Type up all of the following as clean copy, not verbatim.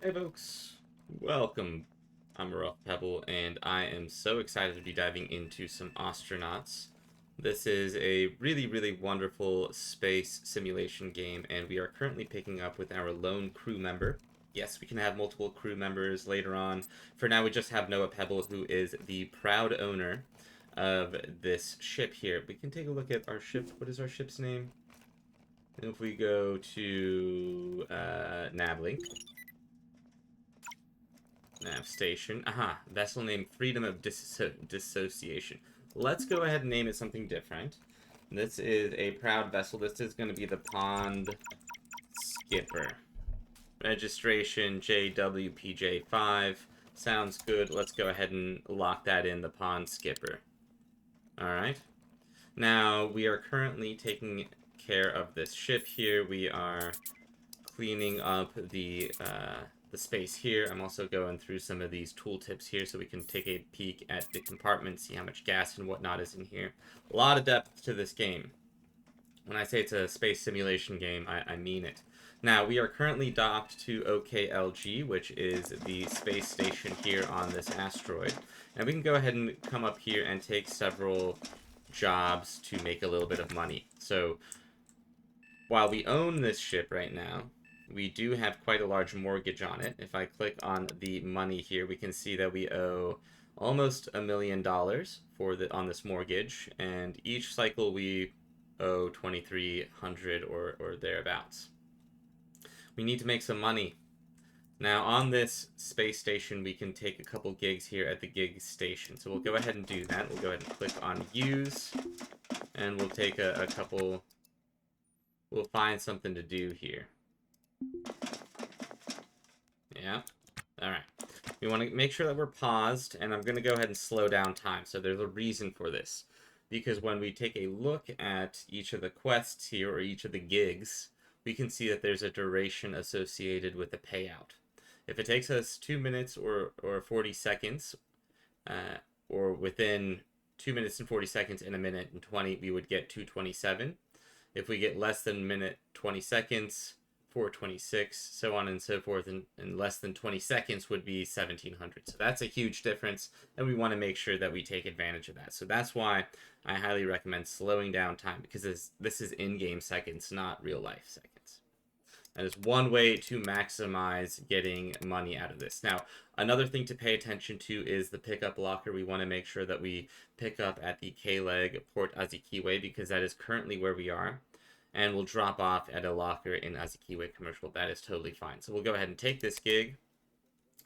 Hey folks, welcome. I'm Pebble, and I am so excited to be diving into some Ostranauts. This is a really wonderful space simulation game, and we are currently picking up with our lone crew member. Yes, we can have multiple crew members later on. For now, we just have Noah Pebble, who is the proud owner of this ship here. We can take a look at our ship. What is our ship's name? And if we go to Navlink, Nav station. Aha, vessel name Freedom of Dissociation. Let's go ahead and name it something different. This is a proud vessel. This is going to be the Pond Skipper. Registration JWPJ5. Sounds good. Let's go ahead and lock that in, the Pond Skipper. Alright. Now, we are currently taking care of this ship here. We are cleaning up the space here. I'm also going through some of these tooltips here so we can take a peek at the compartment, see how much gas and whatnot is in here. A lot of depth to this game. When I say it's a space simulation game, I mean it. Now, we are currently docked to OKLG, which is the space station here on this asteroid. And we can go ahead and come up here and take several jobs to make a little bit of money. So, while we own this ship right now, we do have quite a large mortgage on it. If I click on the money here, we can see that we owe almost $1 million on this mortgage, and each cycle we owe 2,300 or thereabouts. We need to make some money. Now, on this space station, we can take a couple gigs here at the gig station. So we'll go ahead and do that. We'll go ahead and click on use, and we'll take a couple. We'll find something to do here. Yeah. Alright. We want to make sure that we're paused, and I'm going to go ahead and slow down time. So there's a reason for this. Because when we take a look at each of the quests here, or each of the gigs, we can see that there's a duration associated with the payout. If it takes us 2 minutes or 40 seconds, or within 2 minutes and 40 seconds and a minute and 20, we would get 227. If we get less than a minute 20 seconds, 426, so on and so forth, and less than 20 seconds would be 1700. So that's a huge difference, and we want to make sure that we take advantage of that. So that's why I highly recommend slowing down time, because this is in-game seconds, not real-life seconds. That is one way to maximize getting money out of this. Now, another thing to pay attention to is the pickup locker. We want to make sure that we pick up at the K-Leg Port Azikiwe, because that is currently where we are. And we'll drop off at a locker in Azikiwe Commercial. That is totally fine. So we'll go ahead and take this gig.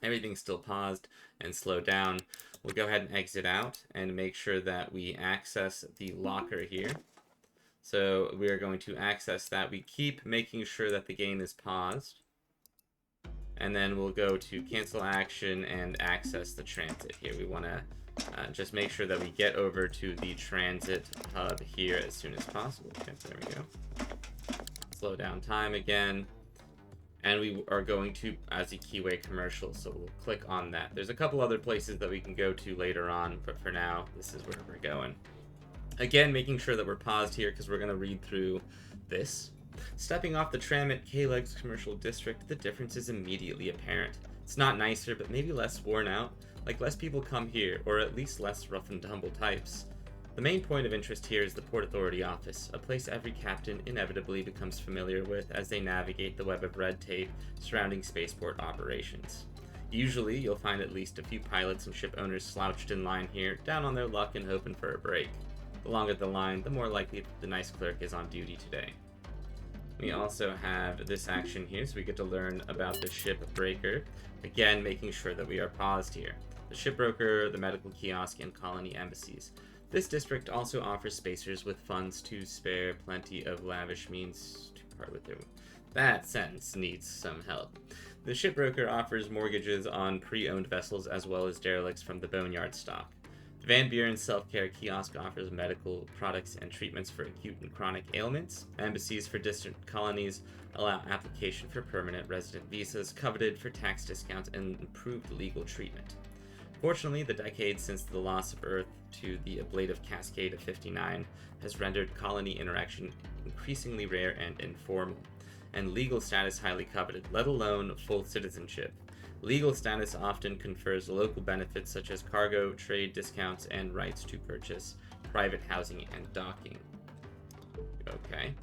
Everything's still paused and slowed down. We'll go ahead and exit out and make sure that we access the locker here. So we are going to access that. We keep making sure that the game is paused. And then we'll go to cancel action and access the transit here. We want to just make sure that we get over to the transit hub here as soon as possible. Okay, there we go. Slow down time again. And we are going to Azikiwe Commercial, so we'll click on that. There's a couple other places that we can go to later on, but for now, this is where we're going. Again, making sure that we're paused here because we're going to read through this. Stepping off the tram at K-Leg's Commercial District, the difference is immediately apparent. It's not nicer, but maybe less worn out. Like, less people come here, or at least less rough and tumble types. The main point of interest here is the Port Authority office, a place every captain inevitably becomes familiar with as they navigate the web of red tape surrounding spaceport operations. Usually, you'll find at least a few pilots and ship owners slouched in line here, down on their luck and hoping for a break. The longer the line, the more likely the nice clerk is on duty today. We also have this action here, so we get to learn about the ship breaker. Again, making sure that we are paused here. The shipbroker, the medical kiosk, and colony embassies. This district also offers spacers with funds to spare, plenty of lavish means to part with their... That sentence needs some help. The shipbroker offers mortgages on pre-owned vessels as well as derelicts from the boneyard stock. The Van Buren Self-Care Kiosk offers medical products and treatments for acute and chronic ailments. Embassies for distant colonies allow application for permanent resident visas, coveted for tax discounts and improved legal treatment. Fortunately, the decades since the loss of Earth to the ablative cascade of 59 has rendered colony interaction increasingly rare and informal. and legal status highly coveted, let alone full citizenship. Legal status often confers local benefits such as cargo, trade discounts, and rights to purchase private housing and docking. Okay.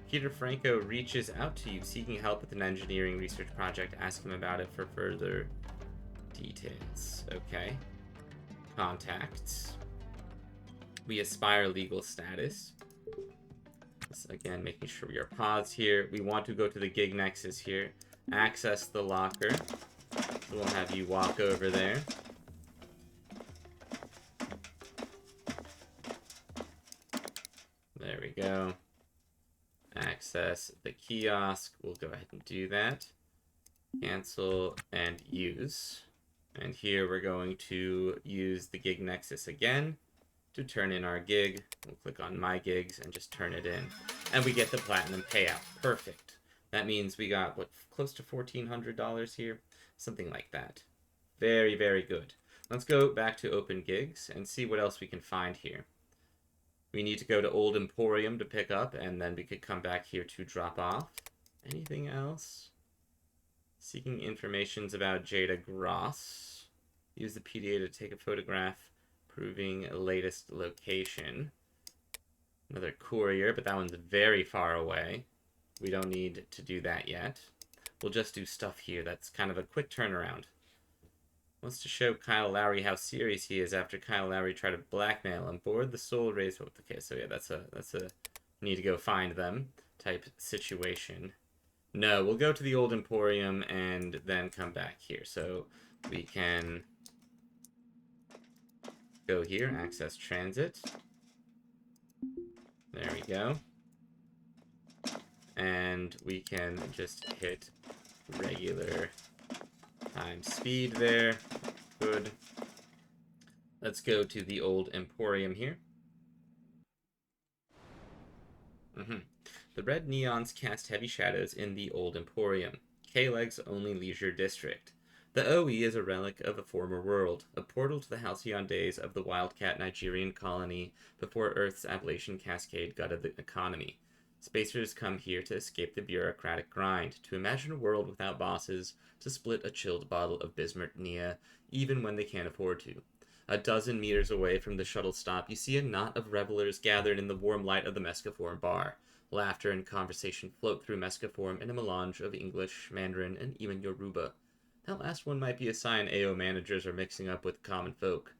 Peter Franco reaches out to you seeking help with an engineering research project. Ask him about it for further details. Okay. Contacts. We aspire legal status. This, again, making sure we are paused here. We want to go to the Gig Nexus here. Access the locker. We'll have you walk over there. There we go. Access the kiosk. We'll go ahead and do that. Cancel and use. And here we're going to use the Gig Nexus again to turn in our gig. We'll click on My Gigs and just turn it in. And we get the platinum payout. Perfect. That means we got, what, close to $1,400 here? Something like that. Very, very good. Let's go back to Open Gigs and see what else we can find here. We need to go to Old Emporium to pick up, and then we could come back here to drop off. Anything else? Seeking informations about Jada Gross. Use the PDA to take a photograph proving latest location. Another courier, but that one's very far away. We don't need to do that yet. We'll just do stuff here that's kind of a quick turnaround. Wants to show Kyle Lowry how serious he is after Kyle Lowry tried to blackmail him. Board the Soul Race. Okay, so yeah, that's a need to go find them type situation. No, we'll go to the Old Emporium and then come back here. So we can go here, access transit. There we go. And we can just hit regular times speed there. Good. Let's go to the Old Emporium here. The red neons cast heavy shadows in the Old Emporium, K-Leg's only leisure district. The OE is a relic of a former world, a portal to the halcyon days of the wildcat Nigerian colony before Earth's Appalachian Cascade gutted the economy. Spacers come here to escape the bureaucratic grind, to imagine a world without bosses, to split a chilled bottle of Bismuth Nia, even when they can't afford to. A dozen meters away from the shuttle stop, you see a knot of revelers gathered in the warm light of the Mescaform bar. Laughter and conversation float through Mescaform in a melange of English, Mandarin, and even Yoruba. That last one might be a sign AO managers are mixing up with common folk.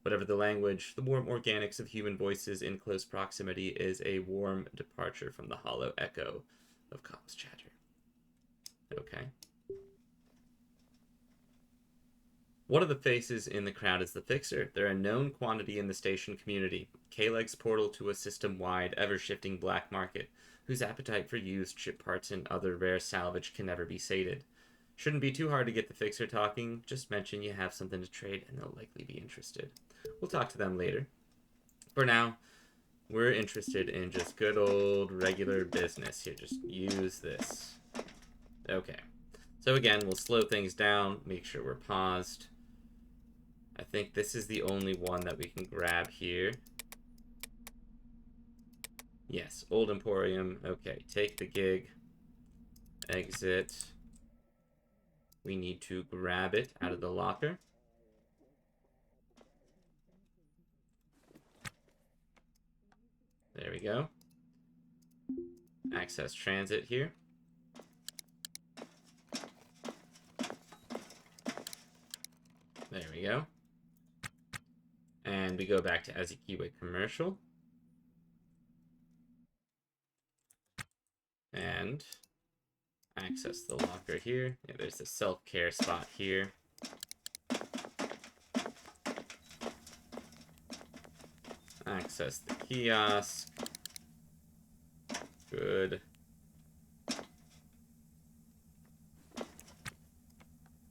Whatever the language, the warm organics of human voices in close proximity is a warm departure from the hollow echo of comms chatter. Okay. One of the faces in the crowd is the Fixer. They're a known quantity in the station community. K-Leg's portal to a system-wide, ever-shifting black market, whose appetite for used ship parts and other rare salvage can never be sated. Shouldn't be too hard to get the Fixer talking. Just mention you have something to trade and they'll likely be interested. We'll talk to them later. For now, we're interested in just good old regular business here. Just use this. Okay. So again, we'll slow things down, make sure we're paused. I think this is the only one that we can grab here. Yes, Old Emporium. Okay, take the gig. Exit. We need to grab it out of the locker. There we go. Access transit here. There we go. And we go back to Azikiwe Commercial. And access the locker here. Yeah, there's a self-care spot here. Access the kiosk. Good.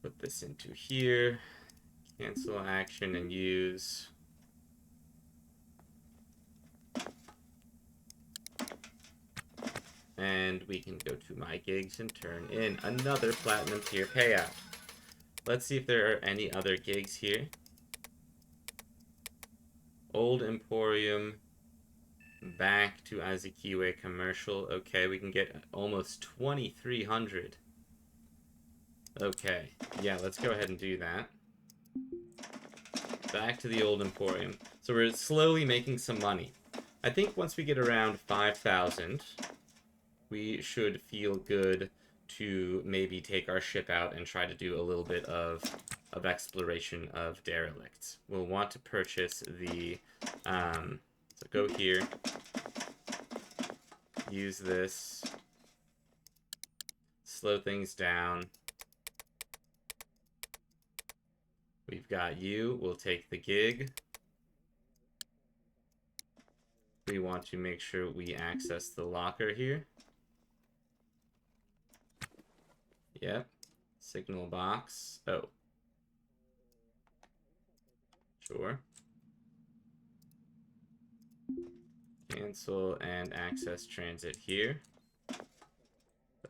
Put this into here. Cancel action and use. And we can go to My Gigs and turn in another platinum tier payout. Let's see if there are any other gigs here. Old Emporium. back to Azikiwe Commercial. Okay, we can get almost 2,300. Okay, yeah, let's go ahead and do that. Back to the old Emporium. So we're slowly making some money. I think once we get around 5,000, we should feel good to maybe take our ship out and try to do a little bit of exploration of derelicts. We'll want to purchase the, so go here, use this, slow things down. We've got you, we'll take the gig. We want to make sure we access the locker here. Yep. Signal box. Oh. Sure. Cancel and access transit here.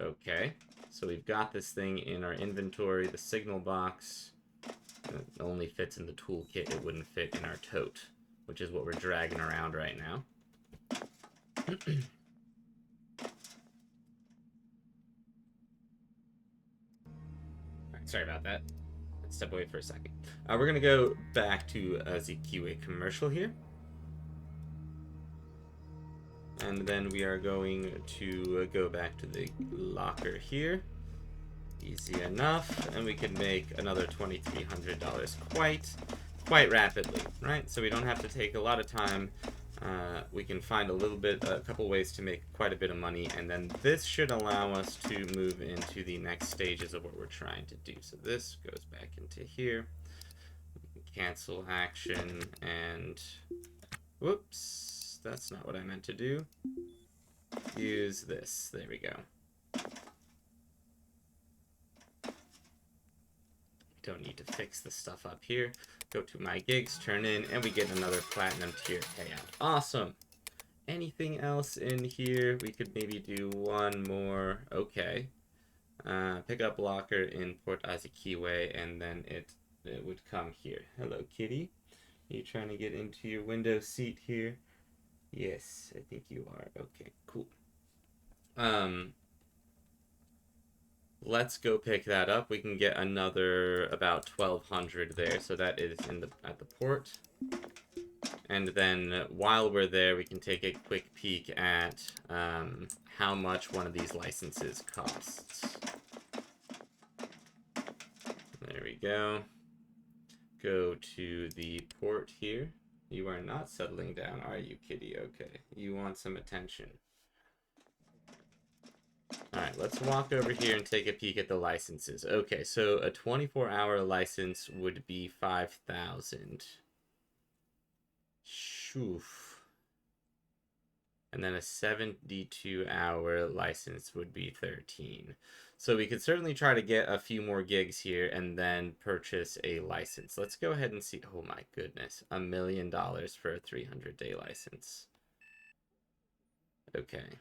Okay. So we've got this thing in our inventory. The signal box it only fits in the toolkit. It wouldn't fit in our tote, which is what we're dragging around right now. Sorry about that. Let's step away for a second. We're going to go back to Azikiwe Commercial here. And then we are going to go back to the locker here. Easy enough. And we can make another $2,300 quite rapidly, right? So we don't have to take a lot of time. We can find a couple ways to make quite a bit of money, and then this should allow us to move into the next stages of what we're trying to do. So this goes back into here. Cancel action, and whoops, that's not what I meant to do. Use this. There we go. Don't need to fix the stuff up here. Go to my gigs, turn in, and we get another platinum tier payout. Awesome. Anything else in here? We could maybe do one more. Okay. Pick up locker in Port Azikiwe, and then it would come here. Hello, kitty. Are you trying to get into your window seat here? Yes, I think you are. Okay, cool. Let's go pick that up. We can get another about 1,200 there, so that is at the port. And then while we're there, we can take a quick peek at how much one of these licenses costs. There we go. Go to the port here. You are not settling down, are you, kitty? Okay. You want some attention. Alright, let's walk over here and take a peek at the licenses. Okay, so a 24-hour license would be 5,000. Shoof. And then a 72-hour license would be 13. So we could certainly try to get a few more gigs here and then purchase a license. Let's go ahead and see. Oh my goodness. $1 million for a 300-day license. Okay.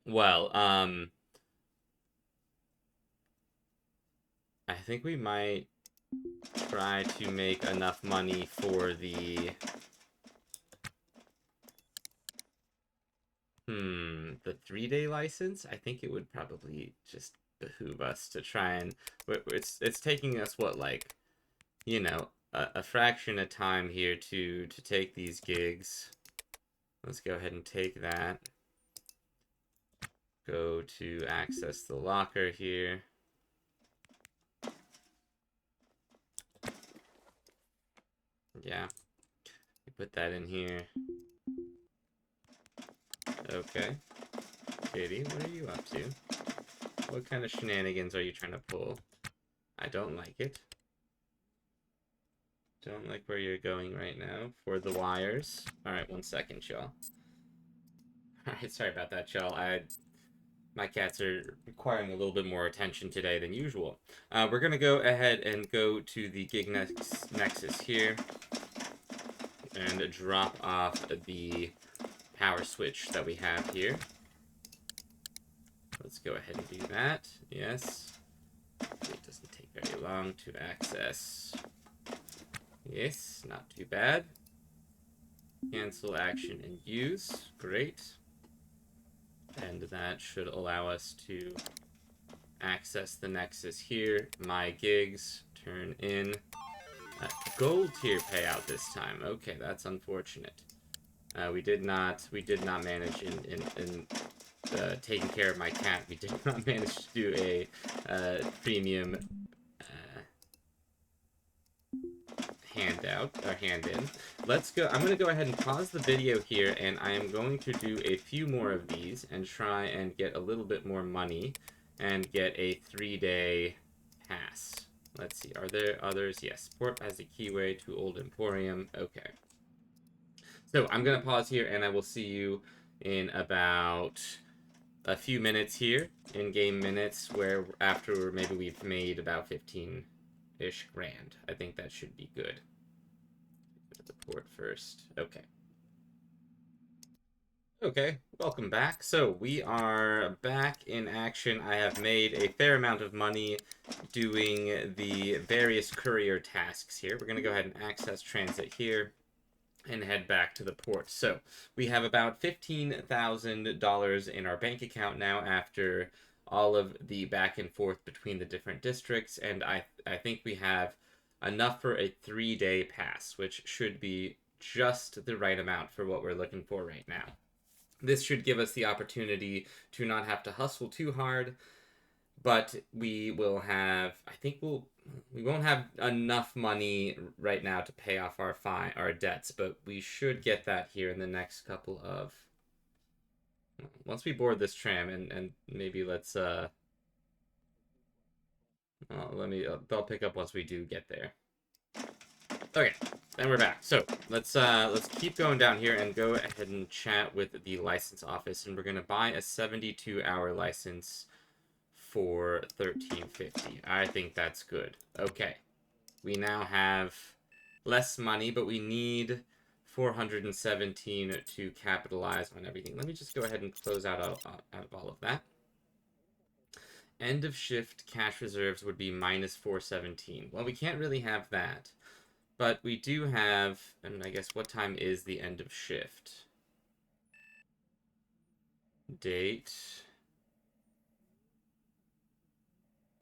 Well, I think we might try to make enough money for the the 3-day license. I think it would probably just behoove us to try and it's taking us what, like, you know, a fraction of time here to take these gigs. Let's go ahead and take that. Go to access the locker here. Yeah. You put that in here. Okay. Katie, what are you up to? What kind of shenanigans are you trying to pull? I don't like it. Don't like where you're going right now for the wires. Alright, 1 second, y'all. Alright, sorry about that, y'all. My cats are requiring a little bit more attention today than usual. We're going to go ahead and go to the Gig Nexus here and drop off the power switch that we have here. Let's go ahead and do that. Yes. It doesn't take very long to access. Yes, not too bad. Cancel action and use. Great. And that should allow us to access the Nexus here. My gigs. Turn in. Gold tier payout this time. Okay, that's unfortunate. We did not manage in taking care of my cat. We did not manage to do a premium handout or hand in. Let's go. I'm going to go ahead and pause the video here, and I am going to do a few more of these and try and get a little bit more money and get a 3-day pass. Let's see. Are there others? Yes. Port has a keyway to Old Emporium. Okay. So I'm going to pause here, and I will see you in about a few minutes here, in-game minutes, where after maybe we've made about 15-ish grand. I think that should be good. Go to the port first. Okay. Okay, welcome back. So we are back in action. I have made a fair amount of money doing the various courier tasks here. We're going to go ahead and access transit here and head back to the port. So we have about $15,000 in our bank account now after all of the back and forth between the different districts, and I think we have enough for a 3-day pass, which should be just the right amount for what we're looking for right now. This should give us the opportunity to not have to hustle too hard, but we will have, I think we won't have enough money right now to pay off our debts, but we should get that here in the next couple of, once we board this tram, and maybe let's I'll pick up once we do get there. Okay, then we're back. So let's keep going down here and go ahead and chat with the license office, and we're gonna buy a 72-hour license for $13.50. I think that's good. Okay, we now have less money, but we need 417 to capitalize on everything. Let me just go ahead and close out of all of that. End of shift cash reserves would be minus 417. Well, we can't really have that. But we do have, and I guess what time is the end of shift? Date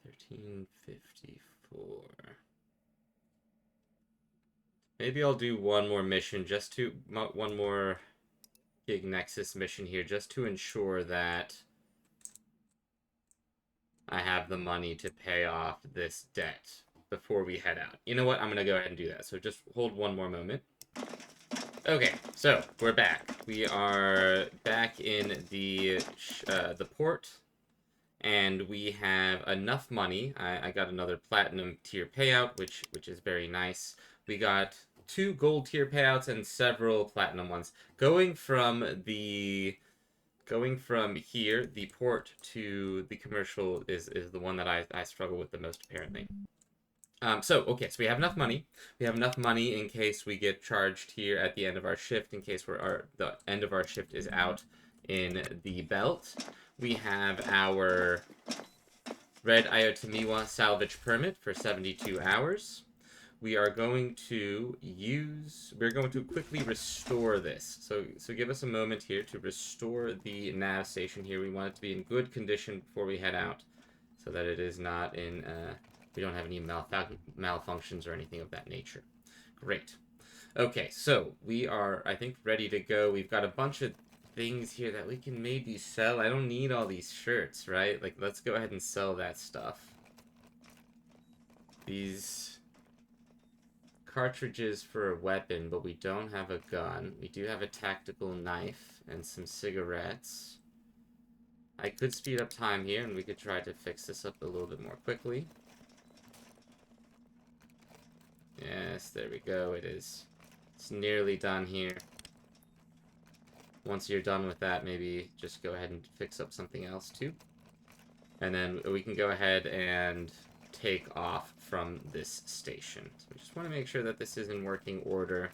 1354. Maybe I'll do one more mission, one more Gig Nexus mission here, just to ensure that I have the money to pay off this debt before we head out. You know what? I'm going to go ahead and do that. So just hold one more moment. Okay, so we're back. We are back in the port, and we have enough money. I got another platinum tier payout, which is very nice. We got 2 gold tier payouts and several platinum ones. Going from here, the port, to the commercial is the one that I struggle with the most, apparently. So we have enough money. We have enough money in case we get charged here at the end of our shift, in case the end of our shift is out in the belt. We have our Red Iotamiwa salvage permit for 72 hours. We are going to quickly restore this. So give us a moment here to restore the nav station here. We want it to be in good condition before we head out, so that it is not in, we don't have any malfunctions or anything of that nature. Great. Okay, so we are, I think, ready to go. We've got a bunch of things here that we can maybe sell. I don't need all these shirts, right? Like, let's go ahead and sell that stuff. These cartridges for a weapon, but we don't have a gun. We do have a tactical knife and some cigarettes. I could speed up time here, and we could try to fix this up a little bit more quickly. Yes, there we go. It's nearly done here. Once you're done with that, maybe just go ahead and fix up something else too. And then we can go ahead and take off from this station. So we just want to make sure that this is in working order.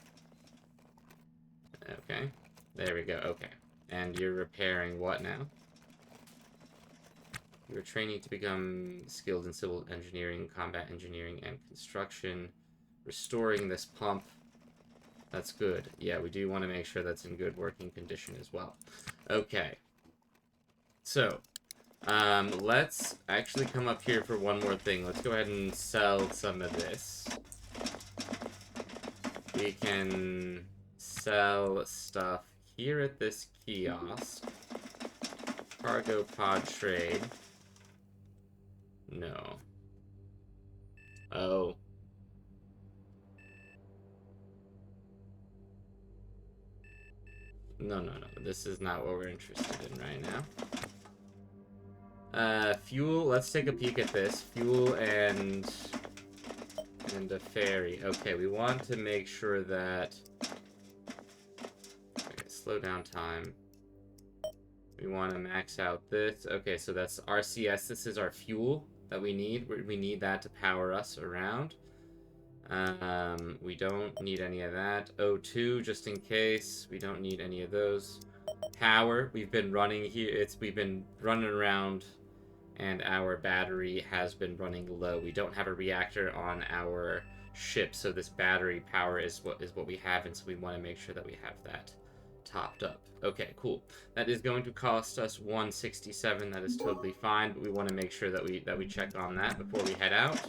Okay, there we go. Okay, and you're repairing what now? You're training to become skilled in civil engineering, combat engineering, and construction. Restoring this pump. That's good. Yeah, we do want to make sure that's in good working condition as well. Okay. So, let's actually come up here for one more thing. Let's go ahead and sell some of this. We can sell stuff here at this kiosk. Cargo pod trade. No. Oh. No. This is not what we're interested in right now. Fuel. Let's take a peek at this. Fuel and a ferry. Okay, we want to make sure that... Okay, slow down time. We want to max out this. Okay, so that's RCS. This is our fuel that we need. We need that to power us around. We don't need any of that. O2, just in case. We don't need any of those. Power. We've been running here. We've been running around, and our battery has been running low. We don't have a reactor on our ship, so this battery power is what we have, and so we want to make sure that we have that topped up. Okay, cool. That is going to cost us 167. That is totally fine, but we want to make sure that we check on that before we head out.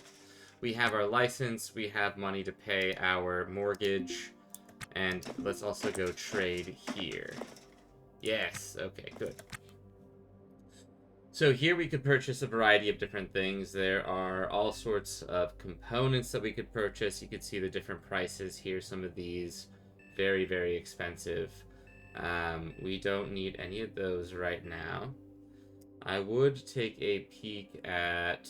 We have our license. We have money to pay our mortgage, and let's also go trade here. Yes. Okay, good. So here we could purchase a variety of different things. There are all sorts of components that we could purchase. You could see the different prices here. Some of these very, very expensive. We don't need any of those right now. I would take a peek at...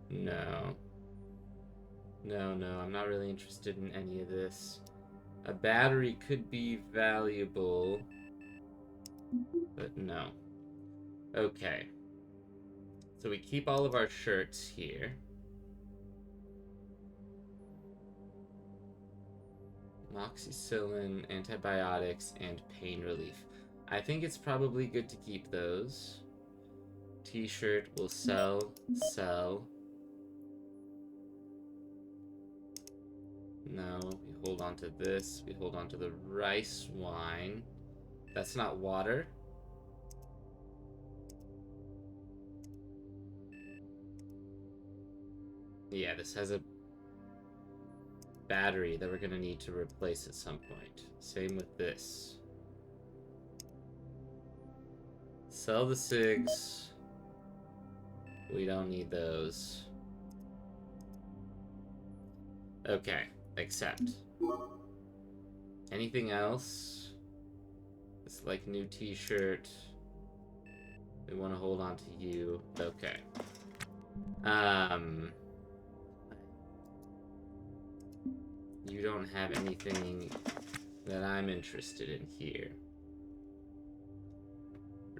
No, I'm not really interested in any of this. A battery could be valuable, but no. Okay. So we keep all of our shirts here. Amoxicillin, antibiotics, and pain relief. I think it's probably good to keep those. T-shirt will sell. No, we hold on to this. We hold on to the rice wine. That's not water. Yeah, this has a battery that we're going to need to replace at some point. Same with this. Sell the cigs. We don't need those. Okay, accept. Anything else? It's like new t-shirt. We want to hold on to you. Okay. You don't have anything that I'm interested in here.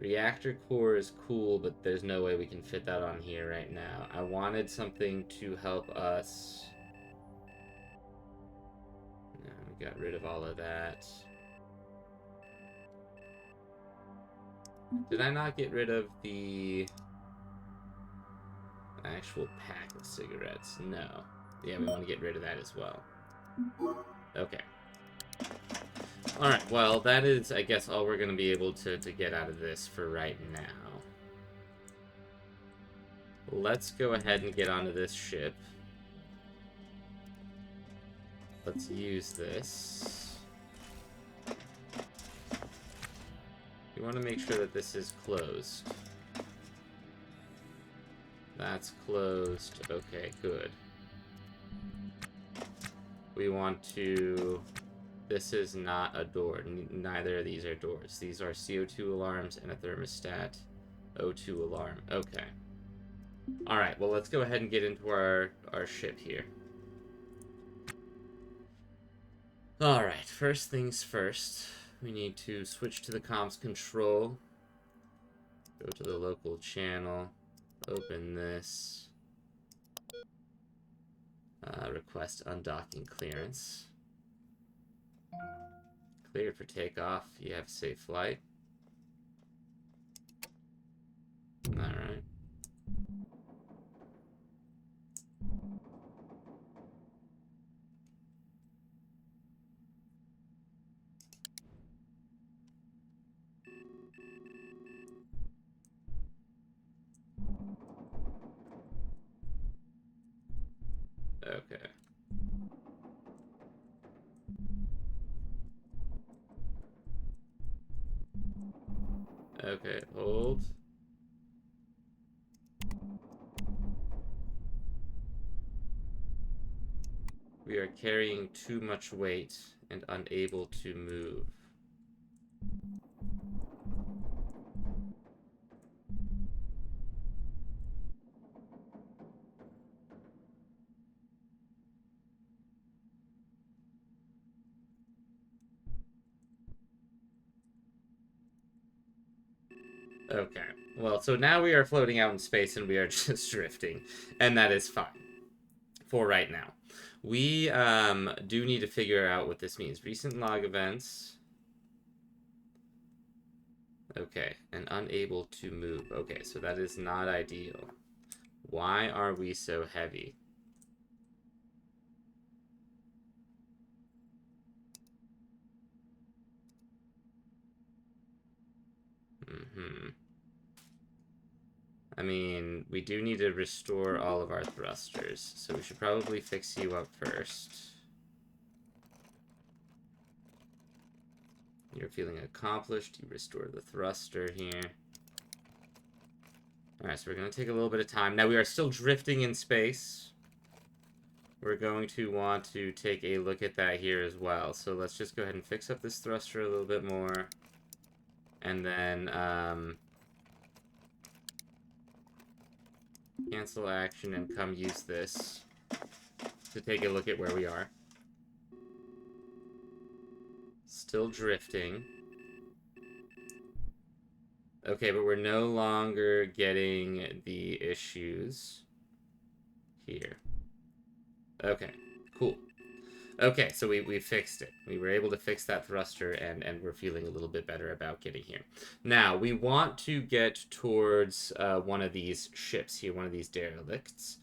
Reactor core is cool, but there's no way we can fit that on here right now. I wanted something to help us. No, we got rid of all of that. Did I not get rid of the actual pack of cigarettes? No. Yeah, we want to get rid of that as well. Okay. Alright, well, that is, I guess, all we're going to be able to get out of this for right now. Let's go ahead and get onto this ship. Let's use this. We want to make sure that this is closed. That's closed. Okay, good. We want to... This is not a door. Neither of these are doors. These are CO2 alarms and a thermostat O2 alarm. Okay. Alright, well, let's go ahead and get into our ship here. Alright, first things first. We need to switch to the comms control. Go to the local channel. Open this. Request undocking clearance. Cleared for takeoff. You have safe flight. Alright. Okay. Okay, hold. We are carrying too much weight and unable to move. Okay. Well, so now we are floating out in space and we are just drifting, and that is fine for right now. We do need to figure out what this means. Recent log events. Okay, and unable to move. Okay, so that is not ideal. Why are we so heavy? Mm-hmm. I mean, we do need to restore all of our thrusters, so we should probably fix you up first. You're feeling accomplished. You restore the thruster here. Alright, so we're going to take a little bit of time. Now, we are still drifting in space. We're going to want to take a look at that here as well. So let's just go ahead and fix up this thruster a little bit more. And then, cancel action and come use this to take a look at where we are. Still drifting. Okay, but we're no longer getting the issues here. Okay, cool. Okay, so we fixed it. We were able to fix that thruster, and we're feeling a little bit better about getting here. Now, we want to get towards one of these ships here, one of these derelicts.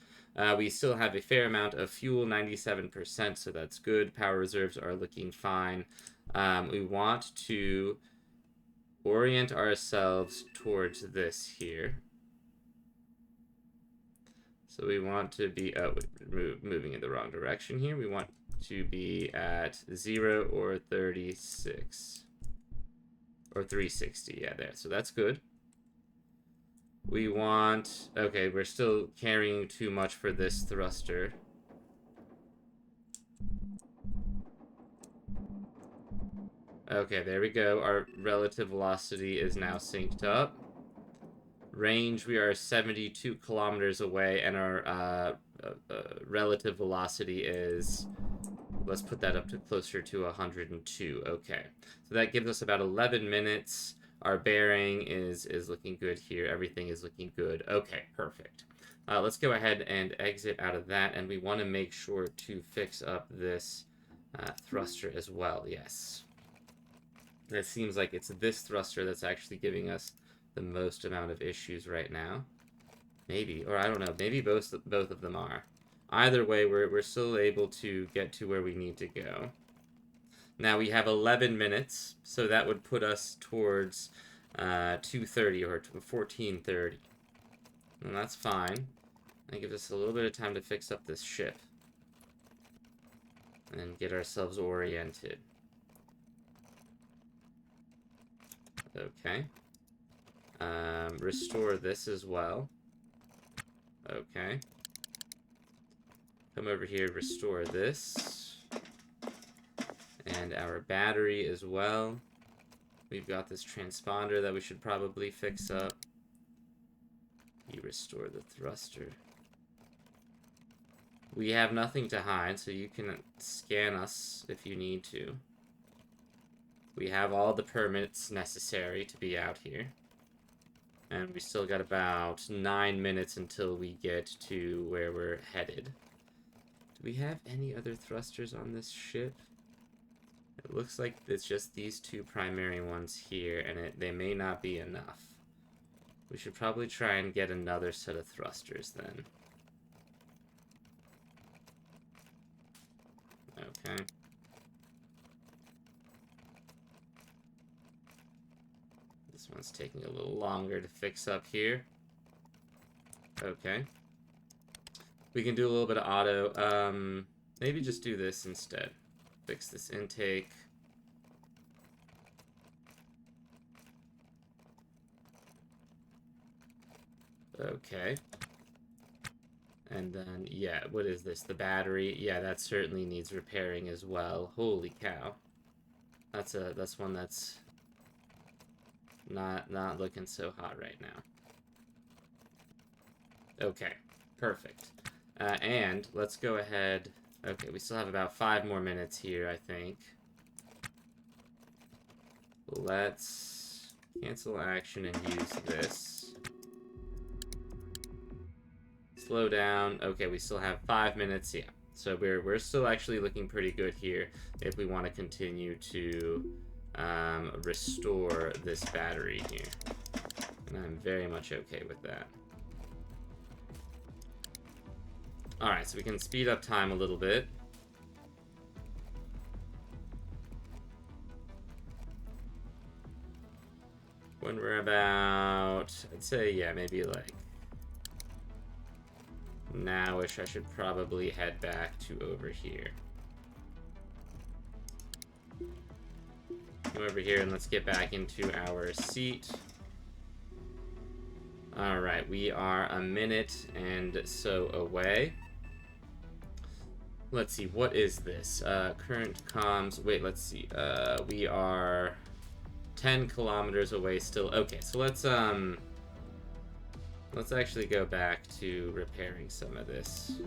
We still have a fair amount of fuel, 97%, so that's good. Power reserves are looking fine. We want to orient ourselves towards this here. So we want to be moving in the wrong direction here. We want to be at 0 or 36. Or 360, yeah, there. So that's good. We want... Okay, we're still carrying too much for this thruster. Okay, there we go. Our relative velocity is now synced up. Range, we are 72 kilometers away, and our relative velocity is... Let's put that up to closer to 102. Okay, so that gives us about 11 minutes. Our bearing is looking good here. Everything is looking good. Okay, perfect. Let's go ahead and exit out of that, and we want to make sure to fix up this thruster as well. Yes. It seems like it's this thruster that's actually giving us the most amount of issues right now. Maybe, or I don't know. Maybe both of them are. Either way, we're still able to get to where we need to go. Now we have 11 minutes, so that would put us towards 2:30 or 14:30. And that's fine. That gives us a little bit of time to fix up this ship. And get ourselves oriented. Okay. Restore this as well. Okay. Come over here, restore this. And our battery as well. We've got this transponder that we should probably fix up. You restore the thruster. We have nothing to hide, so you can scan us if you need to. We have all the permits necessary to be out here. And we still got about 9 minutes until we get to where we're headed. Do we have any other thrusters on this ship? It looks like it's just these two primary ones here, and they may not be enough. We should probably try and get another set of thrusters then. Okay. This one's taking a little longer to fix up here. Okay. We can do a little bit of auto. Maybe just do this instead. Fix this intake. Okay. And then, yeah, what is this? The battery? Yeah, that certainly needs repairing as well. Holy cow. That's one that's not looking so hot right now. Okay, perfect. And let's go ahead. Okay, we still have about 5 more minutes here, I think. Let's cancel action and use this. Slow down. Okay, we still have 5 minutes. Yeah, so we're still actually looking pretty good here if we want to continue to restore this battery here. And I'm very much okay with that. Alright, so we can speed up time a little bit. When we're about, I'd say, yeah, maybe like now-ish, I should probably head back to over here. Come over here and let's get back into our seat. Alright, we are a minute and so away. Let's see, what is this? Current comms, wait, let's see. We are 10 kilometers away still. Okay, so let's actually go back to repairing some of this.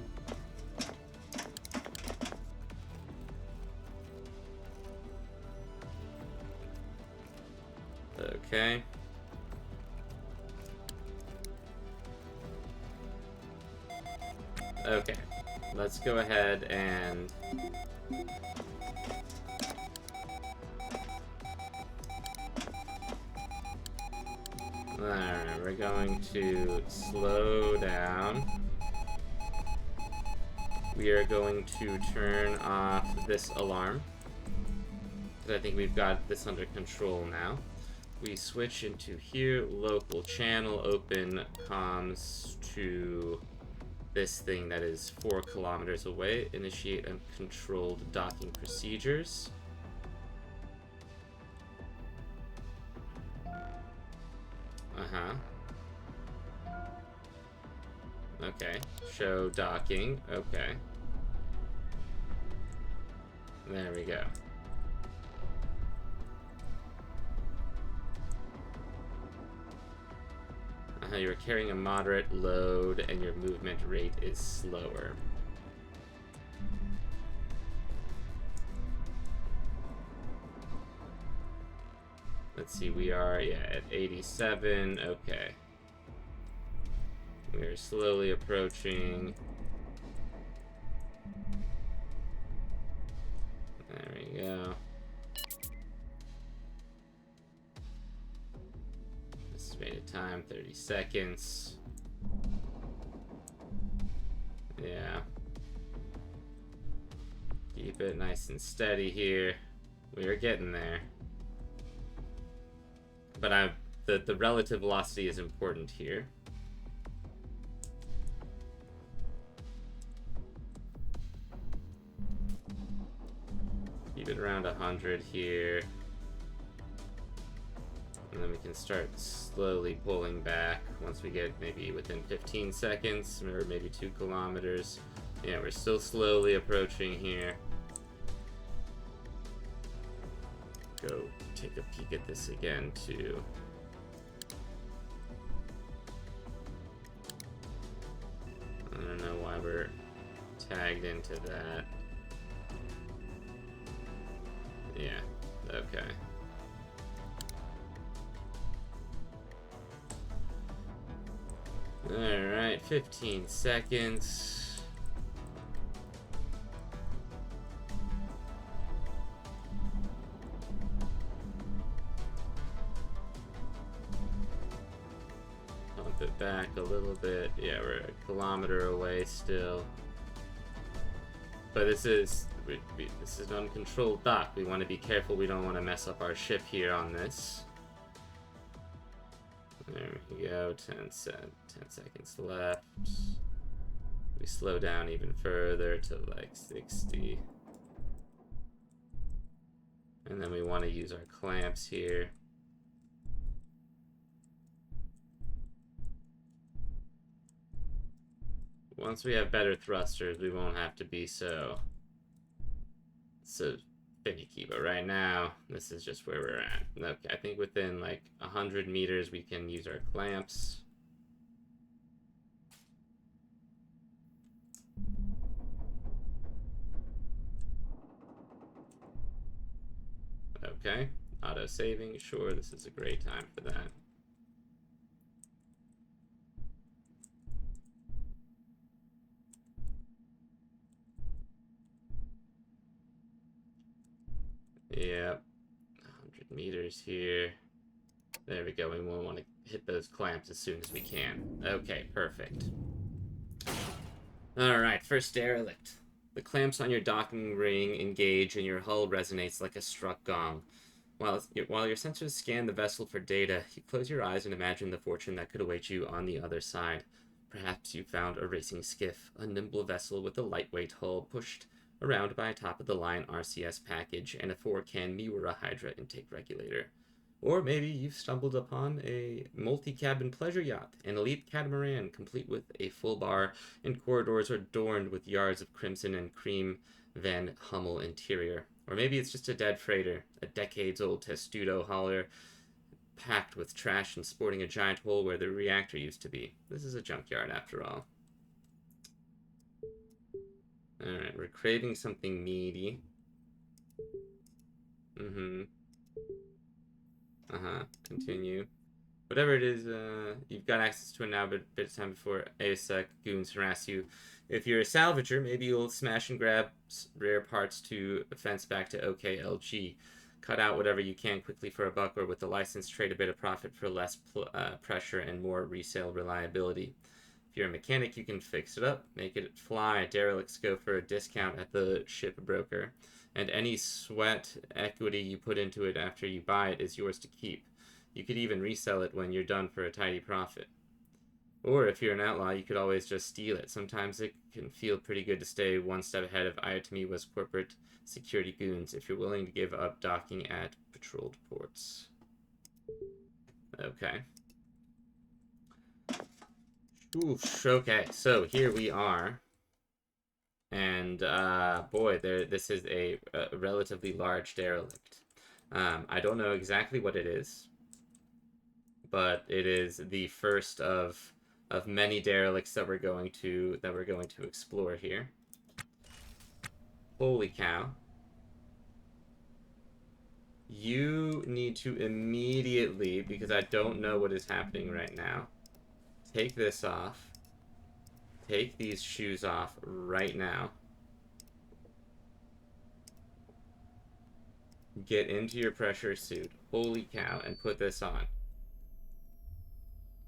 Okay. Okay, let's go ahead and alright, we're going to slow down. We are going to turn off this alarm, because I think we've got this under control now. We switch into here, local channel, open comms to this thing that is 4 kilometers away. Initiate uncontrolled docking procedures. Okay. Show docking. Okay. There we go. You're carrying a moderate load and your movement rate is slower. Let's see, we are, yeah, at 87. Okay. We're slowly approaching. There we go. Estimated time, 30 seconds. Yeah. Keep it nice and steady here. We are getting there. But the relative velocity is important here. Keep it around 100 here. And then we can start slowly pulling back once we get maybe within 15 seconds, or maybe 2 kilometers. Yeah, we're still slowly approaching here. Go take a peek at this again, too. I don't know why we're tagged into that. Yeah, okay. Alright, 15 seconds. Pump it back a little bit. Yeah, we're a kilometer away still. But this is an uncontrolled dock. We want to be careful we don't want to mess up our ship here on this. There we go. 10 seconds left. We slow down even further to like 60. And then we want to use our clamps here. Once we have better thrusters, we won't have to be so finicky. But right now, this is just where we're at. Okay, I think within like 100 meters, we can use our clamps. Okay, auto saving. Sure, this is a great time for that. Yep, 100 meters here. There we go. We want to hit those clamps as soon as we can. Okay, perfect. Alright, first derelict. The clamps on your docking ring engage and your hull resonates like a struck gong. While your sensors scan the vessel for data, you close your eyes and imagine the fortune that could await you on the other side. Perhaps you found a racing skiff, a nimble vessel with a lightweight hull pushed around by a top-of-the-line RCS package and a 4-can Miura Hydra intake regulator. Or maybe you've stumbled upon a multi-cabin pleasure yacht, an elite catamaran complete with a full bar and corridors adorned with yards of crimson and cream Van Hummel interior. Or maybe it's just a dead freighter, a decades-old testudo hauler packed with trash and sporting a giant hole where the reactor used to be. This is a junkyard after all. Alright, we're craving something meaty. Continue. Whatever it is, you've got access to it now, but a bit of time before ASEC goons harass you. If you're a salvager, maybe you'll smash and grab rare parts to fence back to OKLG. Cut out whatever you can quickly for a buck, or with the license, trade a bit of profit for less pressure and more resale reliability. If you're a mechanic, you can fix it up, make it fly. Derelicts go for a discount at the ship broker, and any sweat equity you put into it after you buy it is yours to keep. You could even resell it when you're done for a tidy profit. Or if you're an outlaw, you could always just steal it. Sometimes it can feel pretty good to stay one step ahead of Ayatamiwa's corporate security goons if you're willing to give up docking at patrolled ports. Okay. Oof, okay, so here we are. And, boy, this is a relatively large derelict. I don't know exactly what it is, but it is the first of many derelicts that we're going to explore here. Holy cow. You need to immediately, because I don't know what is happening right now, take this off. Take these shoes off right now. Get into your pressure suit. Holy cow, and put this on.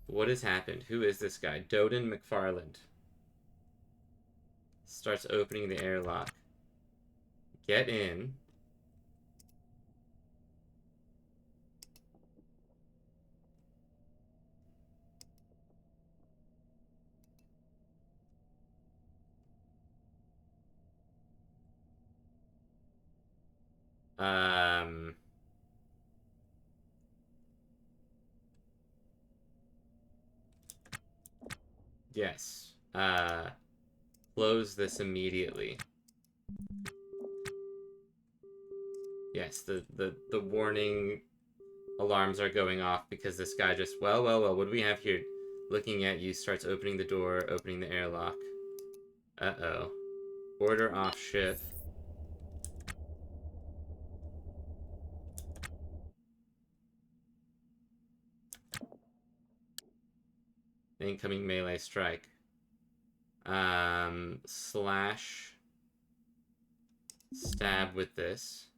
What has happened? Who is this guy? Doden McFarland. Starts opening the airlock. Get in. Yes. Close this immediately. Yes, the warning alarms are going off because this guy just, well, what do we have here? Looking at you, starts opening the door, opening the airlock. Uh-oh. Order off ship. Incoming melee strike. Slash. Stab with this.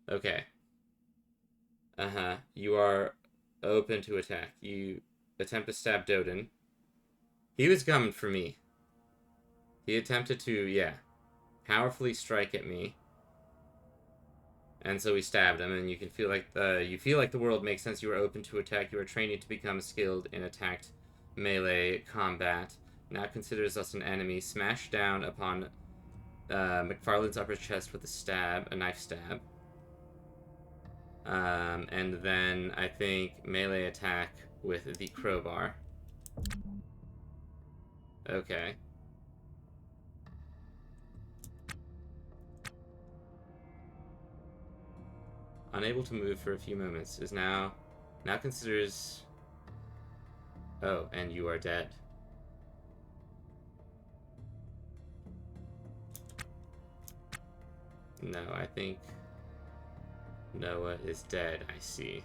Okay. You are open to attack. You attempt to stab Doden. He was coming for me. He attempted to, yeah, powerfully strike at me. And so we stabbed him, and you can feel like the world makes sense. You are open to attack. You are training to become skilled in attacked melee combat. Now considers us an enemy. Smash down upon McFarlane's upper chest with a knife stab. And then I think melee attack with the crowbar. Okay. Unable to move for a few moments. Is now considers... Oh, and you are dead. No, I think Noah is dead, I see.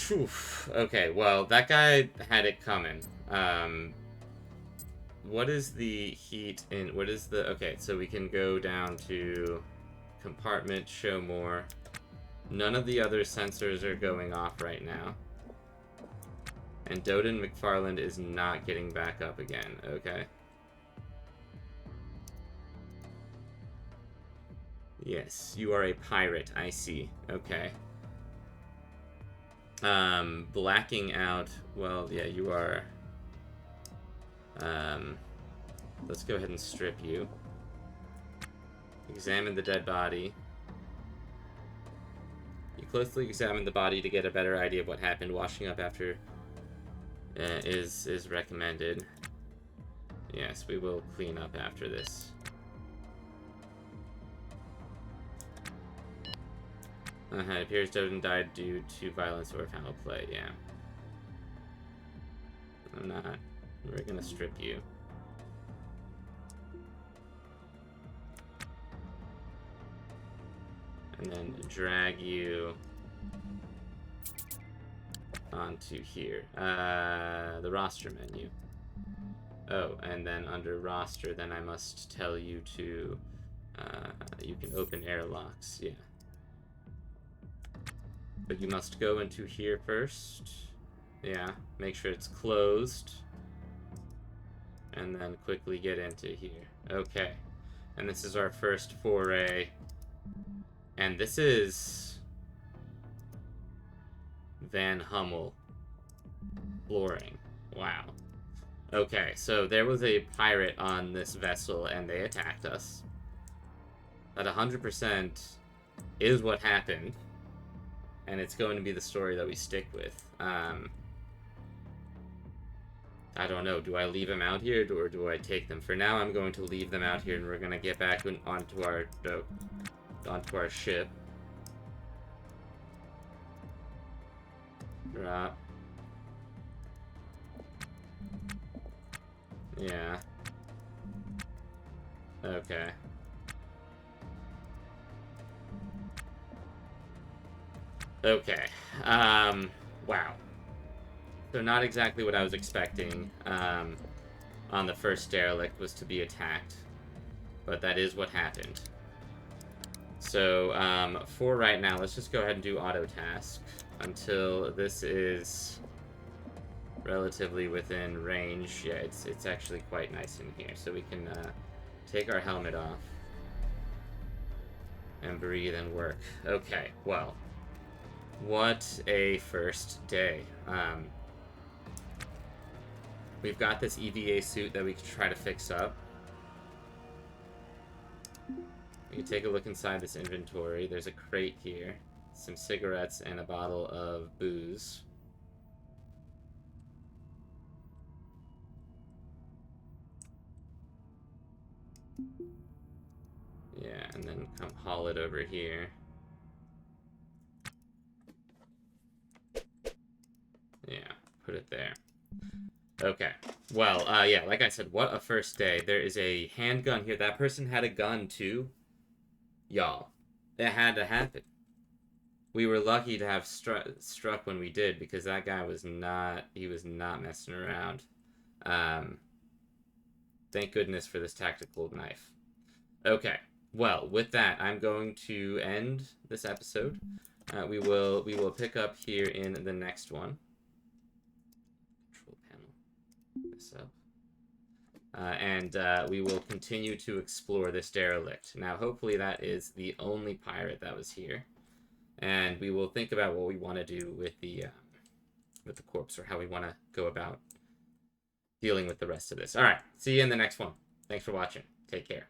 Oof. Okay, well, that guy had it coming. What is the heat in... What is the... Okay, so we can go down to compartment, show more. None of the other sensors are going off right now. And Doden McFarland is not getting back up again. Okay. Yes, you are a pirate. I see. Okay. Blacking out. Well, yeah, you are. Let's go ahead and strip you. Examine the dead body. You closely examine the body to get a better idea of what happened. Washing up after is recommended. Yes, we will clean up after this. It appears Doden died due to violence or foul play, yeah. I'm not. We're gonna strip you. And then drag you onto here. The roster menu. Oh, and then under roster, then I must tell you to, you can open airlocks, yeah. But you must go into here first. Yeah, make sure it's closed. And then quickly get into here. Okay. And this is our first foray. And this is Van Hummel flooring. Wow. Okay, so there was a pirate on this vessel and they attacked us. That 100% is what happened. And it's going to be the story that we stick with. I don't know. Do I leave them out here or do I take them? For now, I'm going to leave them out here and we're going to get back onto our ship. Drop. Yeah. Okay. Okay. Wow. So not exactly what I was expecting on the first derelict was to be attacked. But that is what happened. So for right now, let's just go ahead and do auto task until this is relatively within range. Yeah, it's actually quite nice in here. So we can take our helmet off and breathe and work. Okay, well, what a first day. We've got this EVA suit that we can try to fix up. We can take a look inside this inventory. There's a crate here, some cigarettes, and a bottle of booze. Yeah, and then come haul it over here. Yeah, put it there. Okay. Well, yeah, like I said, what a first day. There is a handgun here. That person had a gun, too. Y'all, it had to happen. We were lucky to have struck when we did, because that guy was not messing around. Thank goodness for this tactical knife. Okay. Well, with that, I'm going to end this episode. We will pick up here in the next one. Control panel. This up. and we will continue to explore this derelict. Now, hopefully that is the only pirate that was here. And we will think about what we want to do with the corpse, or how we want to go about dealing with the rest of this. All right, see you in the next one. Thanks for watching. Take care.